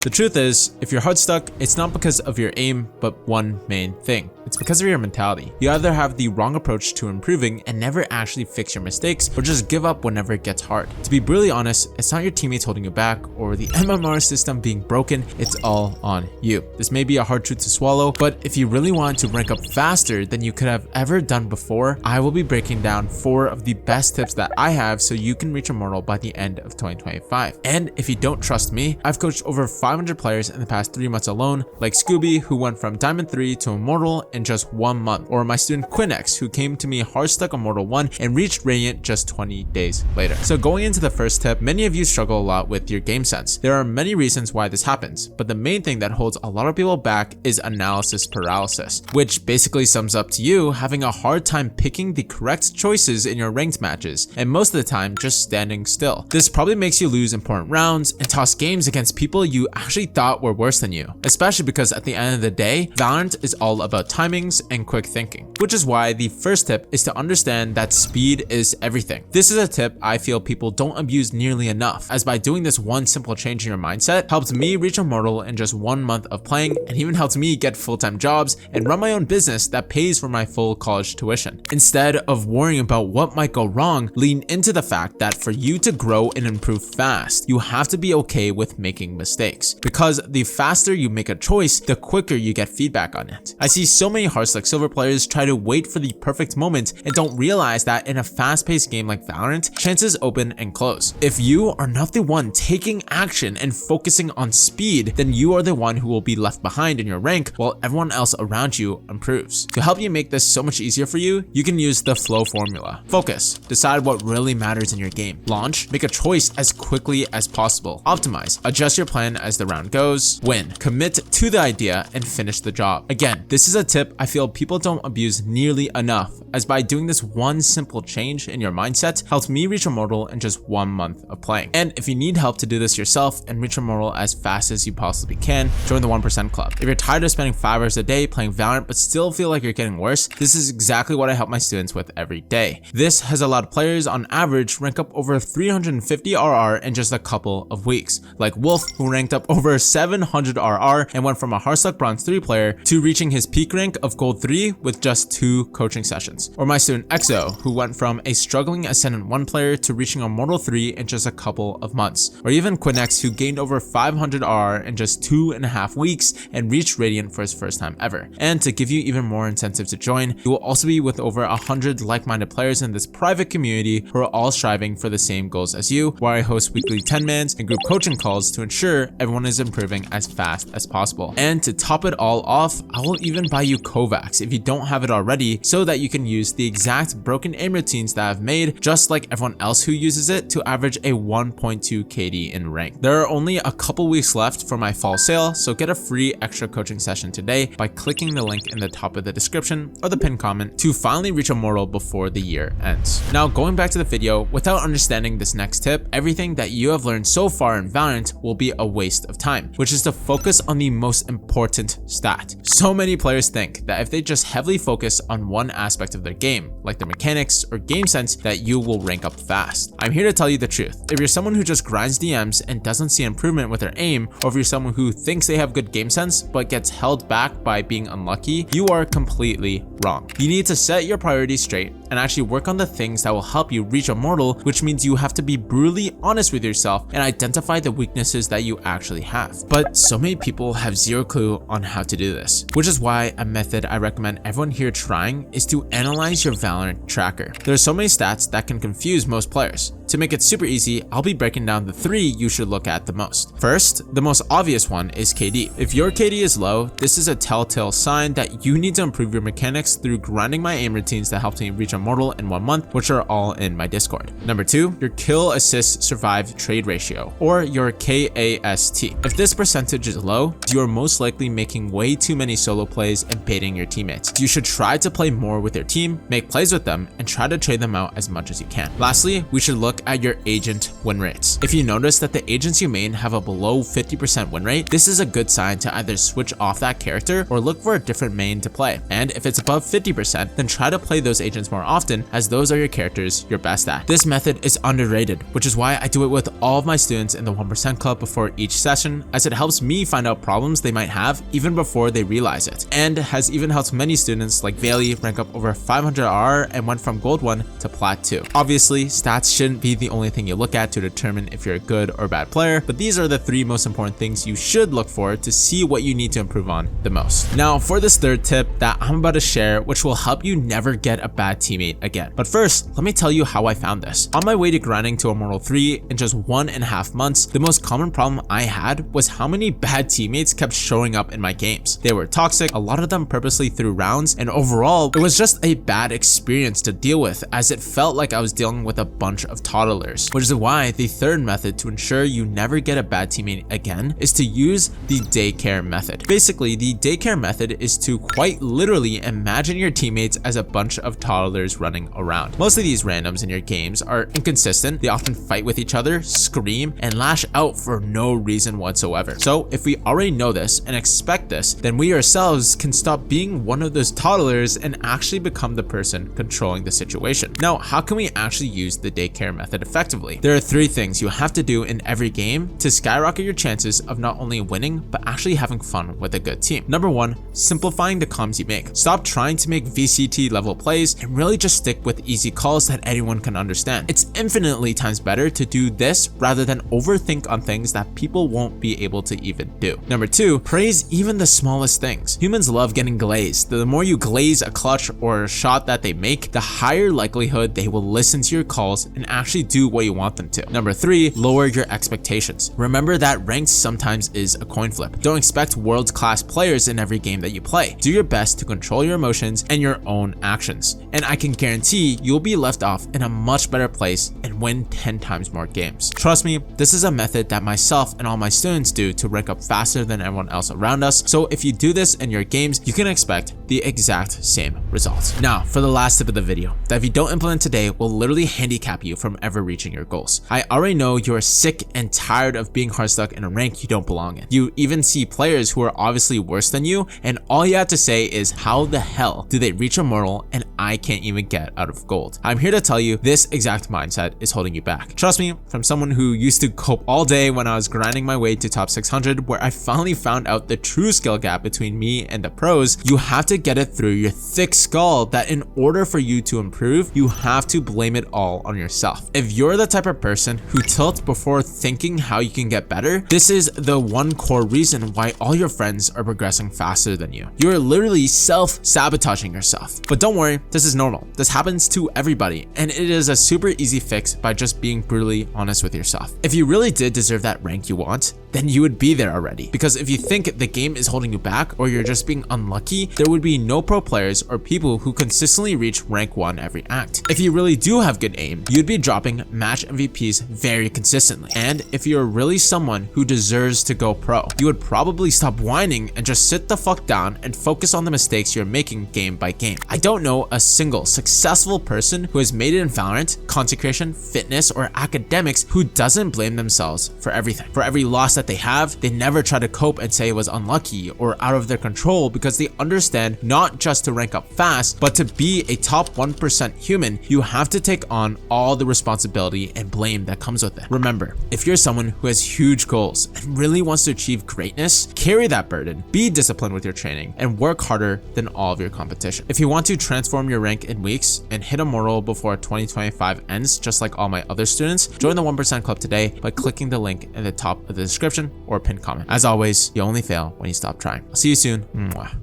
The truth is, if you're hard stuck, it's not because of your aim, but one main thing. It's because of your mentality. You either have the wrong approach to improving and never actually fix your mistakes, or just give up whenever it gets hard. To be brutally honest, it's not your teammates holding you back or the MMR system being broken, it's all on you. This may be a hard truth to swallow, but if you really want to rank up faster than you could have ever done before, I will be breaking down 4 of the best tips that I have so you can reach Immortal by the end of 2025. And if you don't trust me, I've coached over 500 players in the past 3 months alone, like Scooby, who went from Diamond 3 to Immortal in just 1 month, or my student Quinex, who came to me hard stuck Immortal 1 and reached Radiant just 20 days later. So going into the first tip, many of you struggle a lot with your game sense. There are many reasons why this happens, but the main thing that holds a lot of people back is analysis paralysis, which basically sums up to you having a hard time picking the correct choices in your ranked matches, and most of the time just standing still. This probably makes you lose important rounds and toss games against people you actually thought were worse than you, especially because at the end of the day, Valorant is all about timings and quick thinking, which is why the first tip is to understand that speed is everything. This is a tip I feel people don't abuse nearly enough, as by doing this one simple change in your mindset helped me reach Immortal in just 1 month of playing, and even helped me get full-time jobs and run my own business that pays for my full college tuition. Instead of worrying about what might go wrong, lean into the fact that for you to grow and improve fast, you have to be okay with making mistakes, because the faster you make a choice, the quicker you get feedback on it. I see so many Hearthstone Silver players try to wait for the perfect moment and don't realize that in a fast-paced game like Valorant, chances open and close. If you are not the one taking action and focusing on speed, then you are the one who will be left behind in your rank while everyone else around you improves. To help you make this so much easier for you, you can use the flow formula. Focus, decide what really matters in your game. Launch, make a choice as quickly as possible. Optimize, adjust your plan as the round goes. Win, commit to the idea and finish the job. Again, this is a tip I feel people don't abuse nearly enough, as by doing this one simple change in your mindset helped me reach Immortal in just 1 month of playing. And if you need help to do this yourself and reach Immortal as fast as you possibly can, join the 1% Club. If you're tired of spending 5 hours a day playing Valorant but still feel like you're getting worse, this is exactly what I help my students with every day. This has allowed players on average rank up over 350 RR in just a couple of weeks, like Wolf, who ranked up over 700 RR and went from a Hearthstone Bronze 3 player to reaching his peak rank of Gold 3 with just 2 coaching sessions. Or my student Exo, who went from a struggling Ascendant 1 player to reaching Immortal 3 in just a couple of months. Or even Quinex, who gained over 500 RR in just 2.5 weeks and reached Radiant for his first time ever. And to give you even more incentive to join, you will also be with over 100 like-minded players in this private community who are all striving for the same goals as you, where I host weekly 10-mans and group coaching calls to ensure everyone is improving as fast as possible. And to top it all off, I will even buy you Kovacs if you don't have it already, so that you can use the exact broken aim routines that I've made, just like everyone else who uses it, to average a 1.2 KD in rank. There are only a couple weeks left for my fall sale, so get a free extra coaching session today by clicking the link in the top of the description or the pinned comment to finally reach Immortal before the year ends. Now, going back to the video, without understanding this next tip, everything that you have learned so far in Valorant will be a waste of time, which is to focus on the most important stat. So many players think that if they just heavily focus on one aspect of their game, like their mechanics or game sense, that you will rank up fast. I'm here to tell you the truth. If you're someone who just grinds DMs and doesn't see improvement with their aim, or if you're someone who thinks they have good game sense but gets held back by being unlucky, you are completely wrong. You need to set your priorities straight and actually work on the things that will help you reach Immortal, which means you have to be brutally honest with yourself and identify the weaknesses that you actually have. But so many people have zero clue on how to do this, which is why a method I recommend everyone here trying is to analyze your Valorant tracker. There are so many stats that can confuse most players. To make it super easy, I'll be breaking down the 3 you should look at the most. First, the most obvious one is KD. If your KD is low, this is a telltale sign that you need to improve your mechanics through grinding my aim routines that helped me reach Immortal in 1 month, which are all in my Discord. Number 2, your kill, assist, survive trade ratio, or your KAST. If this percentage is low, you are most likely making way too many solo plays and baiting your teammates. You should try to play more with your team, make plays with them, and try to trade them out as much as you can. Lastly, we should look look at your agent win rates. If you notice that the agents you main have a below 50% win rate, this is a good sign to either switch off that character or look for a different main to play. And if it's above 50%, then try to play those agents more often, as those are your characters you're best at. This method is underrated, which is why I do it with all of my students in the 1% club before each session, as it helps me find out problems they might have even before they realize it, and has even helped many students like Valey rank up over 500 RR and went from gold 1 to plat 2. Obviously, stats shouldn't be the only thing you look at to determine if you're a good or bad player, but these are the 3 most important things you should look for to see what you need to improve on the most. Now for this third tip that I'm about to share, which will help you never get a bad teammate again. But first, let me tell you how I found this. On my way to grinding to Immortal 3 in just 1.5 months, the most common problem I had was how many bad teammates kept showing up in my games. They were toxic, a lot of them purposely threw rounds, and overall, it was just a bad experience to deal with, as it felt like I was dealing with a bunch of toddlers. Which is why the third method to ensure you never get a bad teammate again is to use the daycare method. Basically, the daycare method is to quite literally imagine your teammates as a bunch of toddlers running around. Most of these randoms in your games are inconsistent. They often fight with each other, scream, and lash out for no reason whatsoever. So if we already know this and expect this, then we ourselves can stop being one of those toddlers and actually become the person controlling the situation. Now, how can we actually use the daycare method effectively? There are 3 things you have to do in every game to skyrocket your chances of not only winning, but actually having fun with a good team. Number 1, simplifying the comms you make. Stop trying to make VCT level plays and really just stick with easy calls that anyone can understand. It's infinitely times better to do this rather than overthink on things that people won't be able to even do. Number 2, praise even the smallest things. Humans love getting glazed. The more you glaze a clutch or a shot that they make, the higher likelihood they will listen to your calls and actually do what you want them to. Number 3, lower your expectations. Remember that ranked sometimes is a coin flip. Don't expect world-class players in every game that you play. Do your best to control your emotions and your own actions, and I can guarantee you'll be left off in a much better place and win 10 times more games. Trust me, this is a method that myself and all my students do to rank up faster than everyone else around us, so if you do this in your games, you can expect the exact same results. Now, for the last tip of the video, that if you don't implement today will literally handicap you from ever reaching your goals. I already know you're sick and tired of being hard stuck in a rank you don't belong in. You even see players who are obviously worse than you, and all you have to say is, how the hell do they reach Immortal and I can't even get out of gold? I'm here to tell you this exact mindset is holding you back. Trust me, from someone who used to cope all day when I was grinding my way to top 600, where I finally found out the true skill gap between me and the pros, you have to get it through your thick skull that in order for you to improve, you have to blame it all on yourself. If you're the type of person who tilts before thinking how you can get better, this is the one core reason why all your friends are progressing faster than you. You're literally self-sabotaging yourself. But don't worry, this is normal. This happens to everybody, and it is a super easy fix by just being brutally honest with yourself. If you really did deserve that rank you want, then you would be there already. Because if you think the game is holding you back or you're just being unlucky, there would be no pro players or people who consistently reach rank 1 every act. If you really do have good aim, you'd be dropping match MVPs very consistently. And if you're really someone who deserves to go pro, you would probably stop whining and just sit the fuck down and focus on the mistakes you're making game by game. I don't know a single successful person who has made it in Valorant, consecration, fitness, or academics who doesn't blame themselves for everything. For every loss that they have, they never try to cope and say it was unlucky or out of their control, because they understand not just to rank up fast, but to be a top 1% human, you have to take on all the responsibility and blame that comes with it. Remember, if you're someone who has huge goals and really wants to achieve greatness, carry that burden, be disciplined with your training, and work harder than all of your competition. If you want to transform your rank in weeks and hit Immortal before 2025 ends, just like all my other students, join the 1% club today by clicking the link in the top of the description or pinned comment. As always, you only fail when you stop trying. I'll see you soon. Mwah.